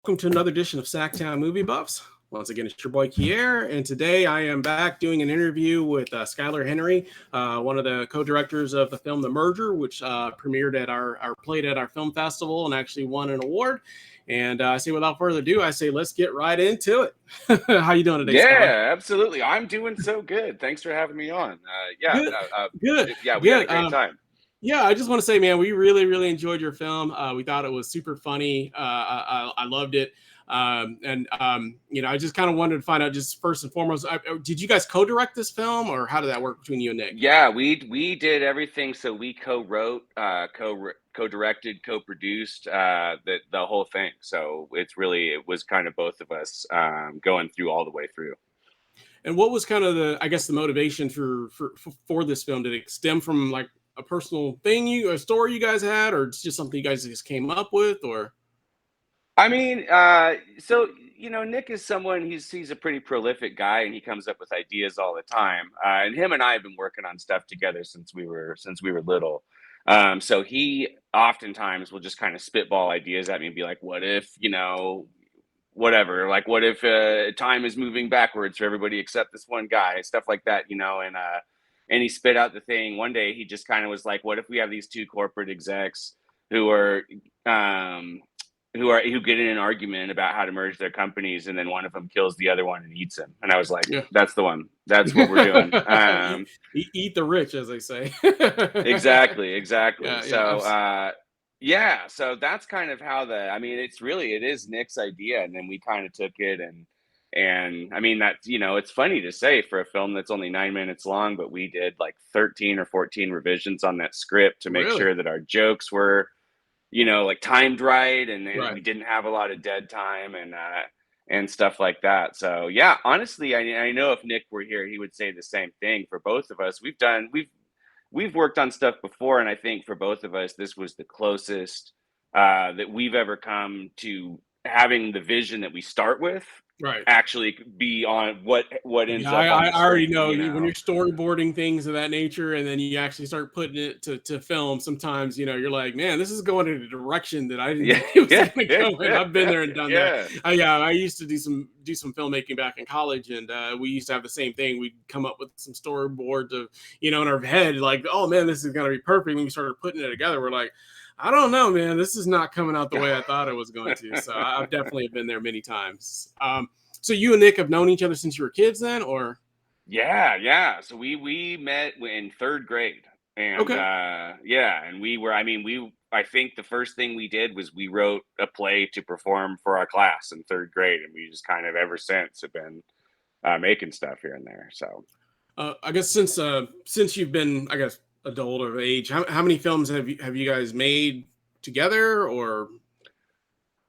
welcome to another edition of SacTown Movie Buffs. Once again, it's your boy Kier, and today I am back doing an interview with Skyler Henry, one of the co-directors of the film The Merger, which premiered at played at our film festival and actually won an award. And I say, without further ado, I say let's get right into it. How you doing today, Skyler? Yeah, absolutely. I'm doing so good. Thanks for having me on. Good. We had a great time. Yeah, I just want to say, man, we really enjoyed your film. We thought it was super funny. I loved it. I just kind of wanted to find out, just first and foremost, did you guys co-direct this film, or how did that work between you and Nick? Yeah, we did everything. So we co-wrote, co-directed, co-produced the whole thing. So it was kind of both of us going through all the way through. And what was kind of the motivation for this film? Did it stem from like a personal thing, a story you guys had, or it's just something you guys just came up with, or? I mean, Nick is someone, he's a pretty prolific guy, and he comes up with ideas all the time. And him and I have been working on stuff together since we were little. So he oftentimes will just kind of spitball ideas at me and be like, what if, whatever, like, what if time is moving backwards for everybody except this one guy, stuff like that, and he spit out the thing. One day he just kind of was like, what if we have these two corporate execs who get in an argument about how to merge their companies, and then one of them kills the other one and eats him. And I was like, yeah, that's the one. That's what we're doing. Eat the rich, as they say. Exactly. So that's kind of how it is Nick's idea. And then we kind of took it and I mean, that, it's funny to say for a film that's only 9 minutes long, but we did like 13 or 14 revisions on that script to make sure that our jokes were, like timed right. And we didn't have a lot of dead time and stuff like that. So yeah, honestly, I know if Nick were here, he would say the same thing. For both of us, we've worked on stuff before. And I think for both of us, this was the closest that we've ever come to having the vision that we start with actually be on what ends up. I already know when you're storyboarding things of that nature, and then you actually start putting it to film. Sometimes you're like, man, this is going in a direction that I didn't think it was going to go in. I've been there and done that. I used to do some filmmaking back in college, and we used to have the same thing. We'd come up with some storyboards of in our head, like, oh man, this is going to be perfect. When we started putting it together, we're like, I don't know, man. This is not coming out the way I thought it was going to. So I've definitely been there many times. So you and Nick have known each other since you were kids then, or? Yeah. So we met in third grade. And I think the first thing we did was we wrote a play to perform for our class in third grade. And we just kind of ever since have been making stuff here and there. So I guess since you've been, adult of age, how many films have you guys made together, or?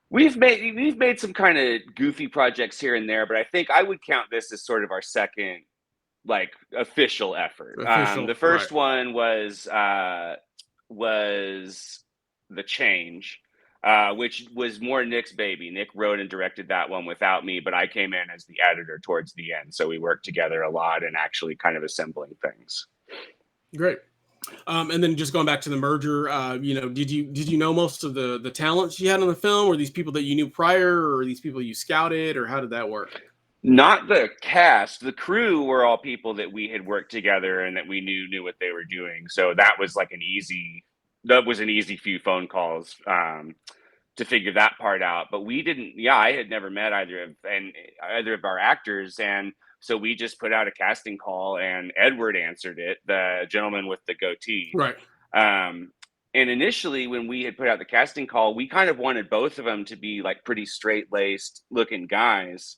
We've made some kind of goofy projects here and there, but I think I would count this as sort of our second like official effort. The first one was The Change, which was more Nick's baby. Nick wrote and directed that one without me, but I came in as the editor towards the end. So we worked together a lot and actually kind of assembling things. Great. And then just going back to The Merger, did you know most of the talents you had on the film? Were these people that you knew prior, or these people you scouted, or how did that work? Not the cast. The crew were all people that we had worked together and that we knew what they were doing. So that was like an easy few phone calls to figure that part out. But we didn't. Yeah, I had never met either of our actors, and so we just put out a casting call, and Edward answered it, the gentleman with the goatee. Right. And initially, when we had put out the casting call, we kind of wanted both of them to be like pretty straight-laced looking guys.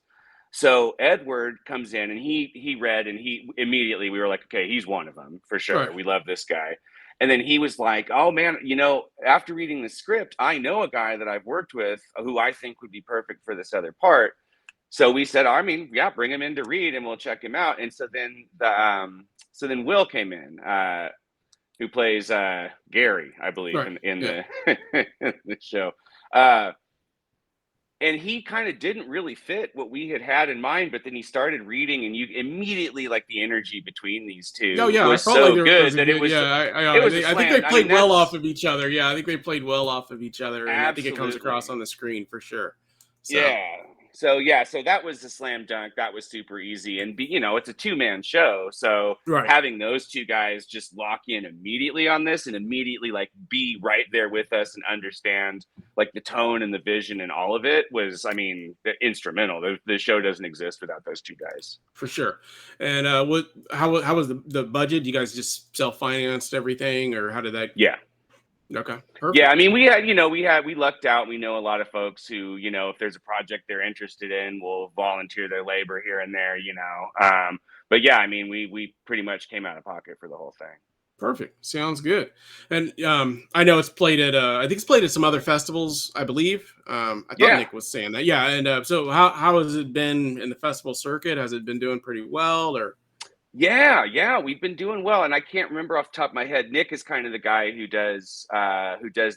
So Edward comes in and he read, and we were like, okay, he's one of them for sure. Right. We love this guy. And then he was like, oh man, after reading the script, I know a guy that I've worked with who I think would be perfect for this other part. So we said, bring him in to read and we'll check him out. And so then then Will came in, who plays Gary, I believe, in the show. And he kind of didn't really fit what we had in mind, but then he started reading, and you immediately, like, the energy between these two was so good that it was. I think they played well off of each other. Yeah, I think they played well off of each other, and I think it comes across on the screen for sure. So Yeah. So that was a slam dunk. That was super easy. And it's a two-man show. So right. having those two guys just lock in immediately on this and immediately like be right there with us and understand like the tone and the vision and all of it was, I mean, instrumental. The show doesn't exist without those two guys. For sure. And how was the budget? You guys just self-financed everything, or how did that? Yeah. Okay, Yeah, I perfect. mean, we lucked out. We know a lot of folks who, if there's a project they're interested in, will volunteer their labor here and there. But yeah, I mean, we pretty much came out of pocket for the whole thing. Perfect. Sounds good. And I know it's played at I think it's played at some other festivals, I believe. I thought Yeah. Nick was saying that. Yeah, and so how has it been in the festival circuit? Has it been doing pretty well, or? Yeah, we've been doing well, and I can't remember off the top of my head. Nick is kind of the guy who does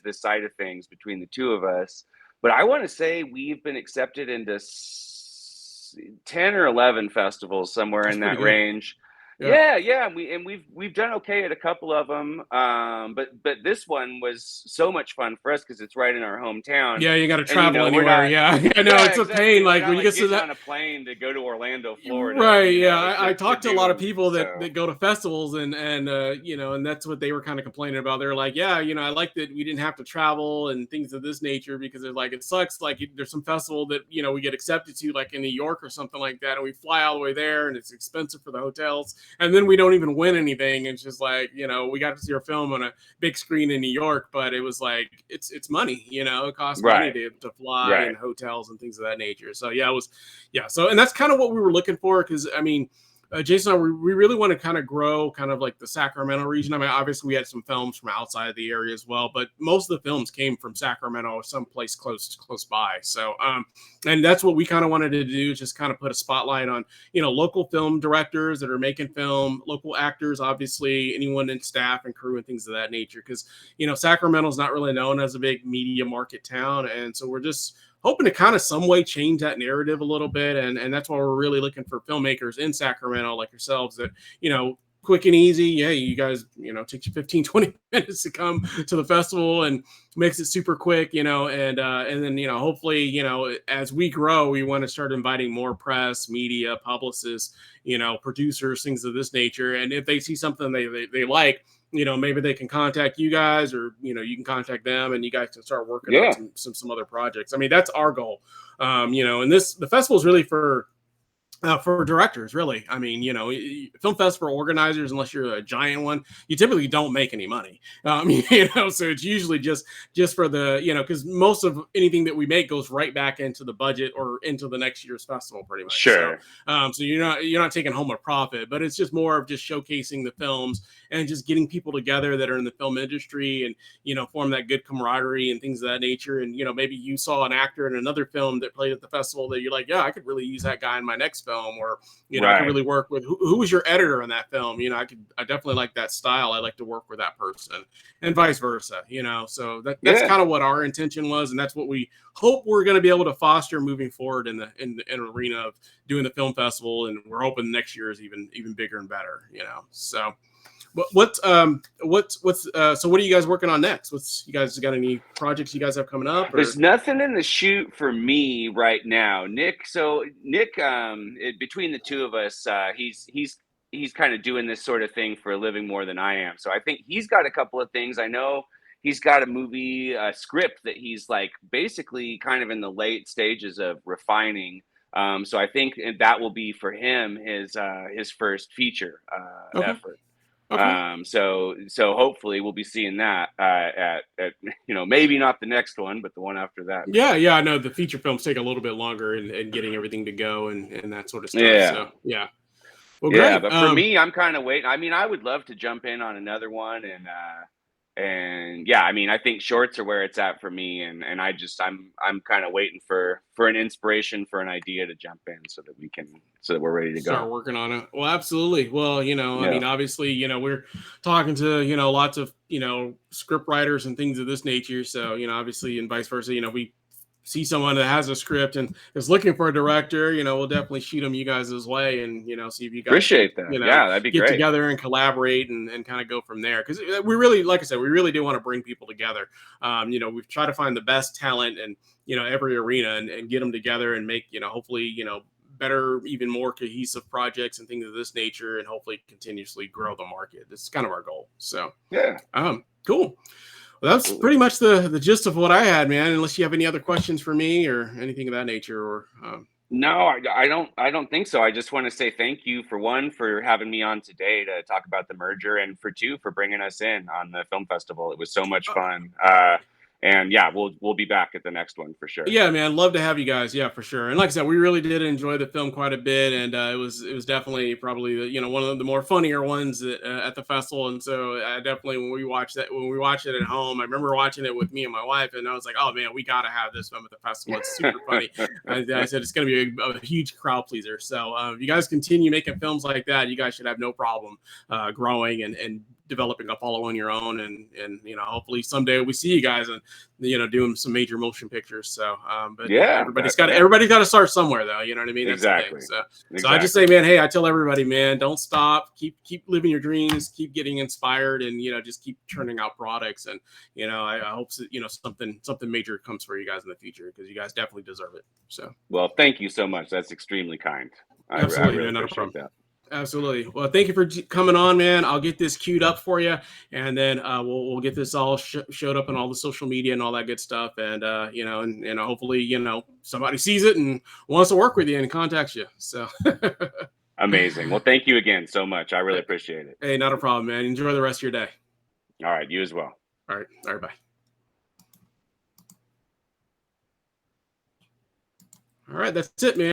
this side of things between the two of us. But I want to say we've been accepted into 10 or 11 festivals, somewhere That's in pretty that good. range. Yeah. Yeah, we've done okay at a couple of them. But this one was so much fun for us because it's right in our hometown, Yeah, you got to and travel we're anywhere. not. Yeah, I know Yeah, it's a pain. exactly. We're Like not when you like get to getting that. on a plane to go to Orlando, Florida, Right. Yeah. I to talked to a lot of do people that, so. go to festivals and that's what they were kind of complaining about. They're like, yeah, I like that we didn't have to travel and things of this nature because they're like, it sucks. Like there's some festival that, we get accepted to like in New York or something like that. And we fly all the way there and it's expensive for the hotels. And then we don't even win anything. It's just like, we got to see our film on a big screen in New York, but it was like, it's money, it costs money Right. to fly Right. and hotels and things of that nature. So yeah, it was, yeah. So, and that's kind of what we were looking for. Cause I mean, Jason, we really want to kind of grow kind of like the Sacramento region. I mean, obviously we had some films from outside of the area as well, but most of the films came from Sacramento or someplace close by. So, and that's what we kind of wanted to do, just kind of put a spotlight on, local film directors that are making film, local actors, obviously anyone in staff and crew and things of that nature. Cause, Sacramento's not really known as a big media market town. And so we're just hoping to kind of some way change that narrative a little bit. And that's why we're really looking for filmmakers in Sacramento like yourselves that, quick and easy. Yeah, you guys, takes you 15, 20 minutes to come to the festival and makes it super quick, and then, hopefully, as we grow, we want to start inviting more press, media, publicists, producers, things of this nature. And if they see something they like, maybe they can contact you guys or, you can contact them and you guys can start working on Yeah. some other projects. I mean, that's our goal. And the festival is really for directors, really. I mean, film festival organizers, unless you're a giant one, you typically don't make any money. So it's usually just for the, because most of anything that we make goes right back into the budget or into the next year's festival, pretty much. Sure. So you're not taking home a profit, but it's just more of just showcasing the films and just getting people together that are in the film industry and form that good camaraderie and things of that nature. And maybe you saw an actor in another film that played at the festival that you're like, yeah, I could really use that guy in my next film, or I could Right. really work with who was your editor on that film. I definitely like that style. I like to work with that person, and vice versa. So that's Yeah. kind of what our intention was, and that's what we hope we're going to be able to foster moving forward in the arena of doing the film festival. And we're hoping next year is even bigger and better. So. What's so what are you guys working on next? You guys got any projects you guys have coming up? Or? There's nothing in the shoot for me right now, Nick. So Nick, between the two of us, he's kind of doing this sort of thing for a living more than I am. So I think he's got a couple of things. I know he's got a movie script that he's like basically kind of in the late stages of refining. So I think that will be for him his first feature Okay. effort. Okay. So hopefully we'll be seeing that at maybe not the next one, but the one after that. Yeah. I know the feature films take a little bit longer and getting everything to go and that sort of stuff. Yeah. So yeah. Well, Yeah, great. but for me, I'm kind of waiting. I mean, I would love to jump in on another one, and yeah, I mean, I think shorts are where it's at for me, and I'm kind of waiting for an inspiration, for an idea to jump in so that we're ready to Start go. working on it. Well, absolutely. Well, I Yeah. mean, obviously, we're talking to, lots of, script writers and things of this nature. So, obviously, and vice versa, we see someone that has a script and is looking for a director, we'll definitely shoot them you guys' way, and see if you guys appreciate that. Yeah, that'd be get great. together and collaborate and kind of go from there. Because we really, like I said, we really do want to bring people together. We've tried to find the best talent and every arena and get them together and make hopefully better, even more cohesive projects and things of this nature, and hopefully continuously grow the market. This is kind of our goal. So yeah, cool. Well, that's pretty much the gist of what I had, man. Unless you have any other questions for me or anything of that nature, or no, I don't think so. I just want to say thank you, for one, for having me on today to talk about the merger, and for two, for bringing us in on the film festival. It was so much fun. And yeah, we'll be back at the next one for sure. Yeah, man, love to have you guys. Yeah, for sure. And like I said, we really did enjoy the film quite a bit, and it was definitely probably one of the more funnier ones at the festival. And so I definitely, when we watched it at home, I remember watching it with me and my wife, and I was like, oh man, we got to have this film at the festival. It's super funny. I said it's going to be a huge crowd pleaser. So if you guys continue making films like that, you guys should have no problem growing and developing a following your own, and hopefully someday we see you guys and doing some major motion pictures. So but yeah, everybody's got to start somewhere, though, you know what I mean? That's exactly. The thing. So I just say, man, hey, I tell everybody, man, don't stop, keep living your dreams, keep getting inspired, and just keep churning out products. And I hope that something major comes for you guys in the future, because you guys definitely deserve it. So well, thank you so much. That's extremely kind. Absolutely, I really man, appreciate that. Absolutely. Well, thank you for coming on, man. I'll get this queued up for you, and then we'll get this all showed up on all the social media and all that good stuff. And and hopefully somebody sees it and wants to work with you and contacts you. So amazing. Well, thank you again so much. I really appreciate it. Hey, not a problem, man. Enjoy the rest of your day. All right, you as well. All right, bye. All right, that's it, man.